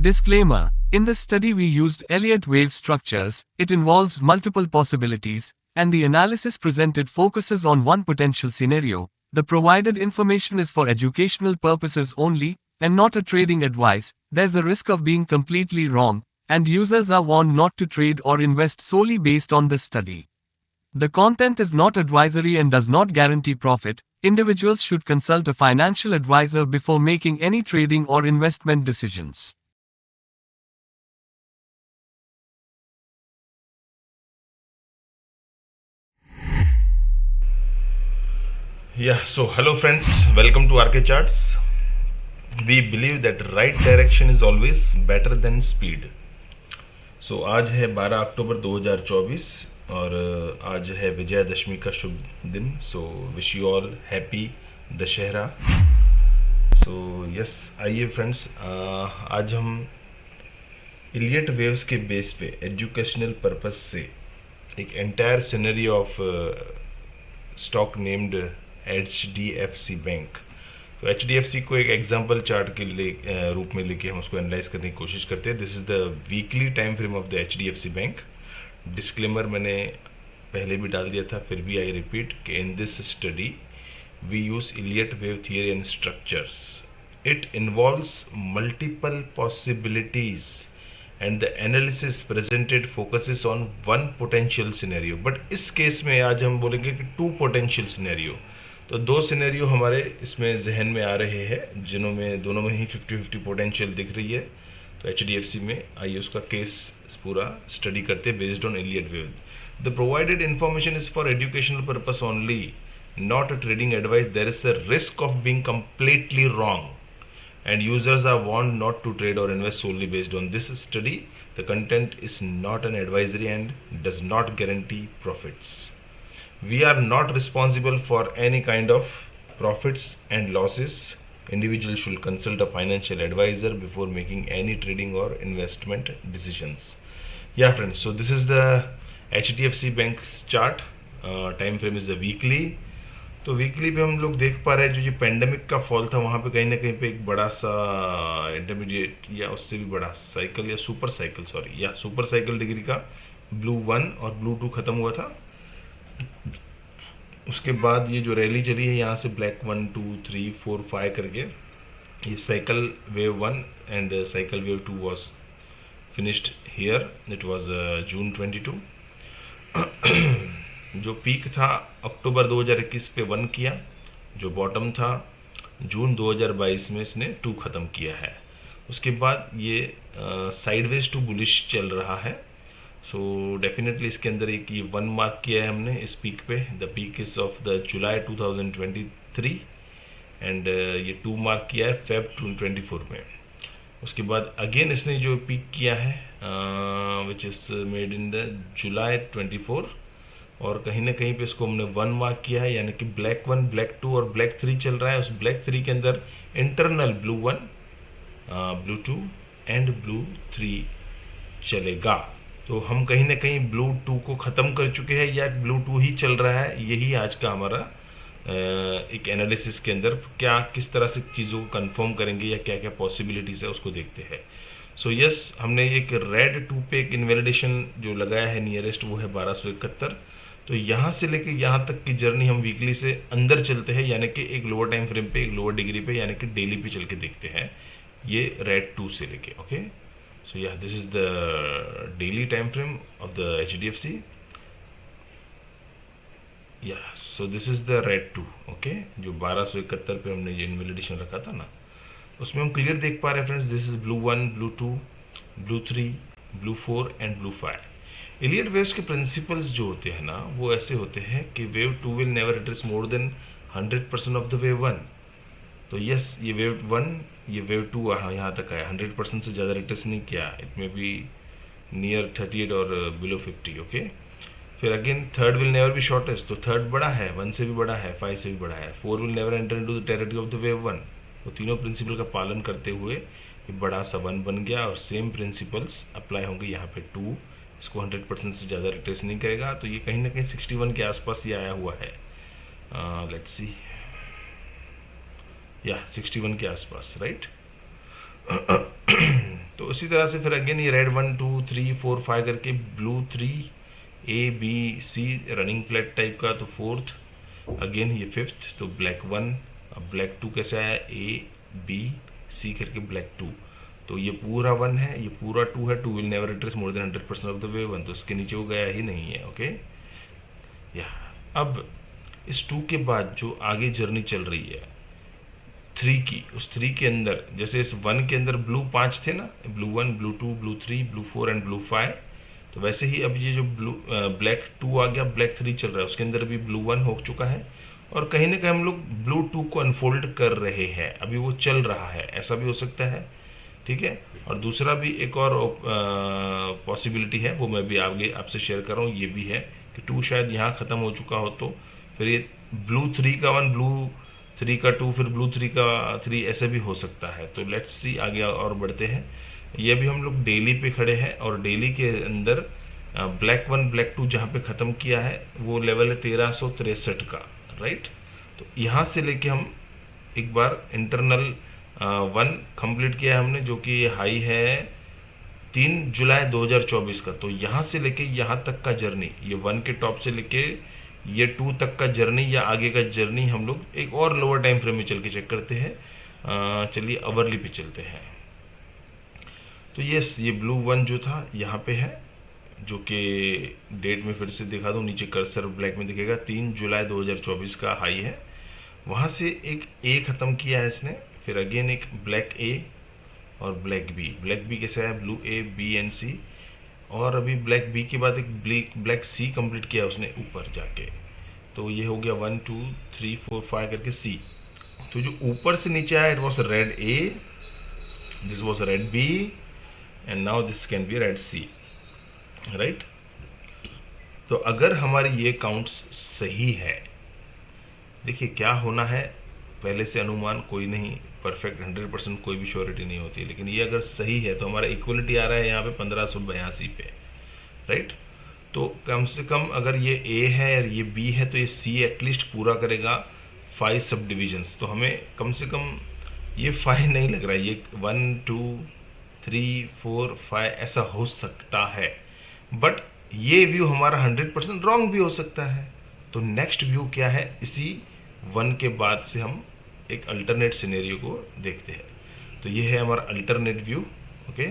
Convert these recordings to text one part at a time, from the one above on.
Disclaimer: in this study we used Elliott wave structures. It involves multiple possibilities, and the analysis presented focuses on one potential scenario. The provided information is for educational purposes only, and not a trading advice. There's a risk of being completely wrong, and users are warned not to trade or invest solely based on this study. The content is not advisory and does not guarantee profit. Individuals should consult a financial advisor before making any trading or investment decisions. Yeah, so hello friends, welcome to RK Charts. We believe that right direction is always better than speed. So आज है 12 अक्टूबर 2024 और आज है विजयादशमी का शुभ दिन. So wish you all happy Dussehra. So yes, आइए friends, आज हम इलियट वेव्स के बेस पे एजुकेशनल पर्पस से एक entire scenario of stock named HDFC bank. तो HDFC को एक एग्जाम्पल चार्ट के रूप में लेके हम उसको एनालाइज करने की कोशिश करते हैं. This is the weekly time frame of the HDFC bank. Disclaimer मैंने पहले भी डाल दिया था, फिर भी आई रिपीट कि in this study we use Elliott wave theory and structures. It involves multiple possibilities and the analysis presented focuses on one potential scenario. But इस केस में आज हम बोलेंगे कि टू पोटेंशियल सिनेरियो. तो दो सिनेरियो हमारे इसमें जहन में आ रहे हैं, दोनों में ही 50-50 पोटेंशियल दिख रही है. तो HDFC में आइए उसका केस पूरा स्टडी करते हैं based on Elliott wave. The provided information is for educational purpose only, not a trading advice. There is a risk of being completely wrong and users are warned not to trade or invest solely based on this study. The content is not an advisory and does not guarantee profits. We are not responsible for any kind of profits and losses. Individuals should consult a financial advisor before making any trading or investment decisions. Yeah friends, so this is the HDFC Bank chart. Time frame is the weekly. तो weekly पे हम लोग देख पा रहे हैं जो pandemic का फॉल था वहाँ पे कहीं ना कहीं पे एक बड़ा सा इंटरमीडिएट या उससे भी बड़ा साइकिल या सुपर साइकिल डिग्री का ब्लू 1 और ब्लू 2 खत्म हुआ था. उसके बाद ये जो रैली चली है यहाँ से ब्लैक 1 2 3 4 5 करके ये cycle wave 1 and cycle wave 2 was finished here. It was June 22. जो पीक था अक्टूबर 2021 पे 1 किया, जो बॉटम था जून 2022 में इसने 2 ख़त्म किया है. उसके बाद ये साइडवेज टू बुलिश चल रहा है. सो डेफिनेटली इसके अंदर एक ये 1 मार्क किया है हमने इस पीक पे. The peak is of the July 2023 and ये 2 मार्क किया है फेब 2024 में. उसके बाद अगेन इसने जो पीक किया है which is made in the जुलाई 24 और कहीं ना कहीं पे इसको हमने 1 मार्क किया है, यानी कि ब्लैक 1 ब्लैक 2 और ब्लैक 3 चल रहा है. उस ब्लैक 3 के अंदर internal blue 1 blue 2 and blue 3 चलेगा. तो हम कहीं ना कहीं ब्लू 2 को ख़त्म कर चुके हैं या ब्लू 2 ही चल रहा है. यही आज का हमारा एक एनालिसिस के अंदर क्या किस तरह से चीज़ों को कंफर्म करेंगे या क्या क्या पॉसिबिलिटीज़ है उसको देखते हैं. सो यस, हमने एक रेड 2 पे एक इन्वैलिडेशन जो लगाया है नियरेस्ट वो है 1271. तो यहाँ से लेके यहाँ तक की जर्नी हम वीकली से अंदर चलते हैं, यानी कि एक लोअर टाइम फ्रेम पे एक लोअर डिग्री पे यानी कि डेली पे चल के देखते हैं ये रेड 2 से लेके. ओके, सो या this is the daily time frame of the HDFC. या so this is the red 2. Okay, जो 1271 पे हमने ये इन्वैलिडेशन रखा था ना, उसमें हम क्लियर देख पा रहे हैं friends. This is blue 1 blue 2 blue 3 blue 4 and blue 5. Elliott waves के प्रिंसिपल्स जो होते हैं ना वो ऐसे होते हैं कि wave 2 will never retrace more than 100% of the wave 1. तो यस, ये वेव 1 ये वेव 2 यहाँ तक आया, 100% से ज़्यादा रिट्रेस नहीं किया. इट मे बी नियर 38 और बिलो 50. ओके, फिर again third will never be shortest. तो थर्ड बड़ा है, 1 से भी बड़ा है, 5 से भी बड़ा है. 4 will never enter into the territory of the wave 1. तो तीनों प्रिंसिपल का पालन करते हुए ये बड़ा सा 1 बन गया और सेम प्रिंसिपल्स अप्लाई होंगे यहाँ पे 2. इसको 100% से ज़्यादा रिट्रेस नहीं करेगा. तो ये कहीं ना कहीं 61 के आसपास ये आया हुआ है. लेट्स सी, या 61 के आसपास, राइट. तो उसी तरह से फिर अगेन ये रेड 1 2 3 4 5 करके blue 3 A B C running flat type का, तो फोर्थ अगेन ये फिफ्थ, तो ब्लैक 1, अब ब्लैक 2 कैसे आया, ए बी सी करके ब्लैक 2, तो ये पूरा 1 है, ये पूरा 2 है, 2 will never retrace more than 100% of the way 1, तो इसके नीचे वो गया ही नहीं है। ओके या अब इस 2 के बाद जो आगे जर्नी चल रही है 3 की, उस 3 के अंदर जैसे इस 1 के अंदर ब्लू 5 थे ना, blue 1 blue 2 blue 3 blue 4 and blue 5, तो वैसे ही अब ये जो ब्लैक 2 आ गया, ब्लैक 3 चल रहा है, उसके अंदर भी ब्लू 1 हो चुका है, और कहीं ना कहीं हम लोग ब्लू 2 को अनफोल्ड कर रहे हैं, अभी वो चल रहा है, ऐसा भी हो सकता है। ठीक है, और दूसरा भी एक और पॉसिबिलिटी है, वो मैं भी आगे आपसे शेयर कर रहा हूँ, ये भी है कि 2 शायद यहाँ ख़त्म हो चुका हो, तो फिर ये ब्लू 3 का 1 ब्लू 3 का 2 फिर ब्लू 3 का 3 ऐसे भी हो सकता है। तो लेट्स सी आगे और बढ़ते हैं। ये भी हम लोग डेली पे खड़े हैं, और डेली के अंदर ब्लैक 1 ब्लैक 2 जहाँ पे ख़त्म किया है वो लेवल है 1363 का, राइट। तो यहाँ से लेके हम एक बार इंटरनल 1 कंप्लीट किया है हमने, जो कि हाई है 3 जुलाई 2024 का। तो यहाँ से लेके यहाँ तक का जर्नी, ये 1 के टॉप से लेके ये 2 तक का जर्नी या आगे का जर्नी हम लोग एक और लोअर टाइम फ्रेम में चल के चेक करते हैं। चलिए अवरली पे चलते हैं। तो ये ब्लू 1 जो था यहाँ पे है, जो कि डेट में फिर से दिखा दूँ, नीचे कर्सर ब्लैक में दिखेगा 3 जुलाई 2024 का हाई है। वहाँ से एक ए ख़त्म किया है इसने, फिर अगेन एक ब्लैक ए और ब्लैक बी। ब्लैक बी कैसे है, ब्लू ए बी एंड सी, और अभी ब्लैक बी के बाद एक ब्लैक सी कंप्लीट किया उसने ऊपर जाके, तो ये हो गया 1 2 3 4 5 करके सी। तो जो ऊपर से नीचे आया it was red A, this was red B, and now this can be red C, right. तो अगर हमारी ये काउंट्स सही है, देखिए क्या होना है, पहले से अनुमान कोई नहीं, परफेक्ट 100% कोई भी श्योरिटी नहीं होती, लेकिन ये अगर सही है तो हमारा इक्वलिटी आ रहा है यहाँ पे 1582 पे, राइट। तो कम से कम अगर ये ए है और ये बी है तो ये सी एटलीस्ट पूरा करेगा 5 सब डिविजन्स। तो हमें कम से कम ये 5 नहीं लग रहा है, ये 1 2 3 4 5 ऐसा हो सकता है, बट ये व्यू हमारा 100% रॉन्ग भी हो सकता है। तो नेक्स्ट व्यू क्या है, इसी 1 के बाद से हम एक अल्टरनेट सिनेरियो को देखते हैं। तो ये है हमारा अल्टरनेट व्यू। ओके,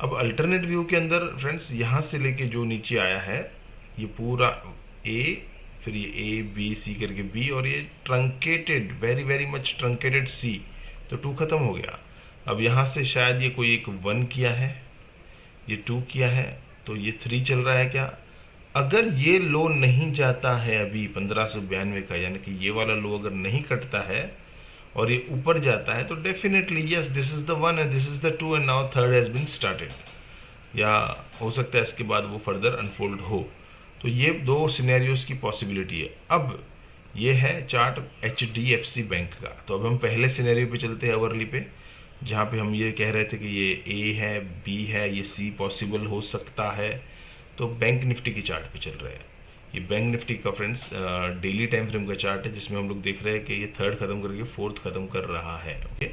अब अल्टरनेट व्यू के अंदर फ्रेंड्स यहाँ से लेके जो नीचे आया है ये पूरा ए, फिर ये ए बी सी करके बी, और ये truncated very very much truncated C, तो 2 खत्म हो गया। अब यहाँ से शायद ये कोई एक 1 किया है, ये 2 किया है, तो ये 3 चल रहा है क्या। अगर ये लो नहीं जाता है अभी 1592 का, यानी कि ये वाला लो अगर नहीं कटता है और ये ऊपर जाता है, तो definitely yes this is the 1 and this is the 2 and now third has been started, या हो सकता है इसके बाद वो फर्दर अनफोल्ड हो। तो ये 2 सिनेरियोज की पॉसिबिलिटी है। अब ये है चार्ट HDFC बैंक का। तो अब हम पहले सिनेरियो पे चलते हैं, ओवरली पे, जहाँ पे हम ये कह रहे थे कि ये ए है, बी है, ये सी पॉसिबल हो सकता है। तो बैंक निफ्टी की चार्ट पे चल रहे हैं। ये बैंक निफ्टी का फ्रेंड्स डेली टाइम फ्रेम का चार्ट है, जिसमें हम लोग देख रहे हैं कि ये 3rd खत्म करके 4th खत्म कर रहा है। ओके,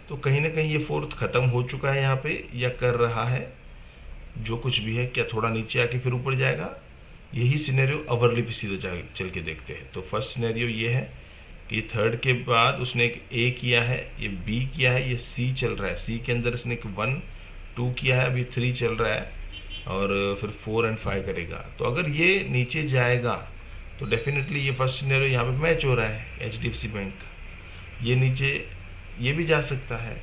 तो कहीं ना कहीं ये 4th खत्म हो चुका है यहाँ पे, या कर रहा है, जो कुछ भी है। क्या थोड़ा नीचे आके फिर ऊपर जाएगा, यही सिनेरियो अवरली पे सीधा चल के देखते हैं। तो फर्स्ट सिनेरियो ये है कि 3rd के बाद उसने एक ए किया है, ये बी किया है, ये सी चल रहा है, सी के अंदर इसने एक 1 2 किया है, अभी 3 चल रहा है, और फिर 4 एंड 5 करेगा। तो अगर ये नीचे जाएगा तो डेफिनेटली ये फर्स्ट सिनेरियो यहाँ पे मैच हो रहा है HDFC बैंक का। ये नीचे ये भी जा सकता है।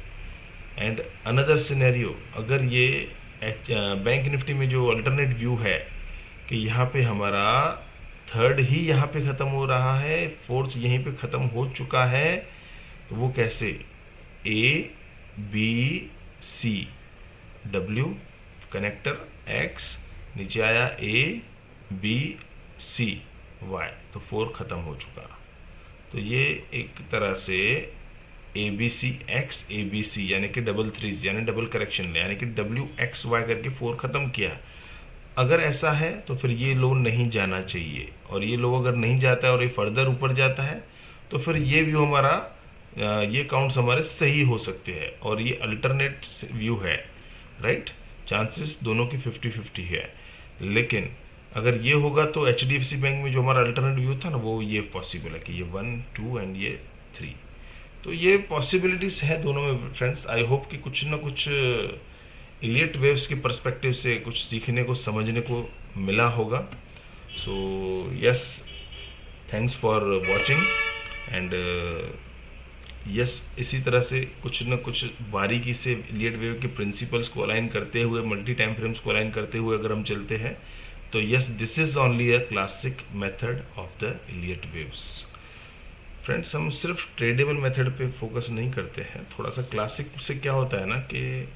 एंड अनदर सिनेरियो, अगर ये बैंक निफ्टी में जो अल्टरनेट व्यू है कि यहाँ पे हमारा 3rd ही यहाँ पे ख़त्म हो रहा है, 4th यहीं पे ख़त्म हो चुका है, तो वो कैसे, A B C W connector X, नीचे आया A B C Y, तो 4 खत्म हो चुका। तो ये एक तरह से ABC X ABC यानी कि डबल 3 यानी डबल करेक्शन, यानी कि WXY करके 4 खत्म किया। अगर ऐसा है तो फिर ये लो नहीं जाना चाहिए, और ये लो अगर नहीं जाता है और ये फर्दर ऊपर जाता है तो फिर ये व्यू हमारा ये काउंट्स हमारे सही हो सकते हैं, और ये अल्टरनेट व्यू है, राइट। चांसेस दोनों की 50-50 है। लेकिन अगर ये होगा तो HDFC बैंक में जो हमारा अल्टरनेट व्यू था ना, वो ये पॉसिबल है कि ये 1 2 एंड ये 3। तो ये पॉसिबिलिटीज है दोनों में फ्रेंड्स। आई होप कि कुछ ना कुछ इलियट वेव्स के पर्सपेक्टिव से कुछ सीखने को, समझने को मिला होगा। So yes, thanks for watching and yes, इसी तरह से कुछ न कुछ बारीकी से इलियट वेव के प्रिंसिपल्स को अलाइन करते हुए, मल्टी टाइम फ्रेम्स को अलाइन करते हुए अगर हम चलते हैं तो yes, this is only a classic method of the Elliott waves. Friends, हम सिर्फ ट्रेडेबल मेथड पे फोकस नहीं करते हैं। थोड़ा सा क्लासिक से क्या होता है ना कि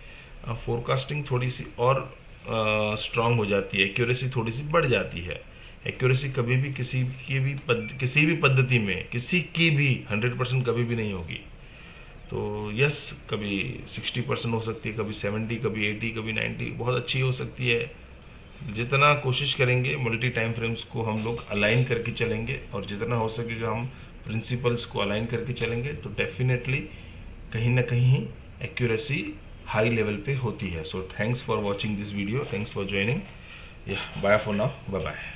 फोरकास्टिंग थोड़ी सी और स्ट्रांग हो जाती है, एक्यूरेसी थोड़ी सी बढ़ जाती है। एक्यूरेसी कभी भी किसी भी पद्धति में किसी की भी 100% कभी भी नहीं होगी। तो यस, कभी 60% हो सकती है, कभी 70, कभी 80, कभी 90 बहुत अच्छी हो सकती है। जितना कोशिश करेंगे मल्टी टाइम फ्रेम्स को हम लोग अलाइन करके चलेंगे, और जितना हो सकेगा हम प्रिंसिपल्स को अलाइन करके चलेंगे, तो डेफिनेटली कहीं ना कहीं एक्यूरेसी हाई लेवल पे होती है। So thanks for watching this video, thanks for joining, या bye for now, bye bye.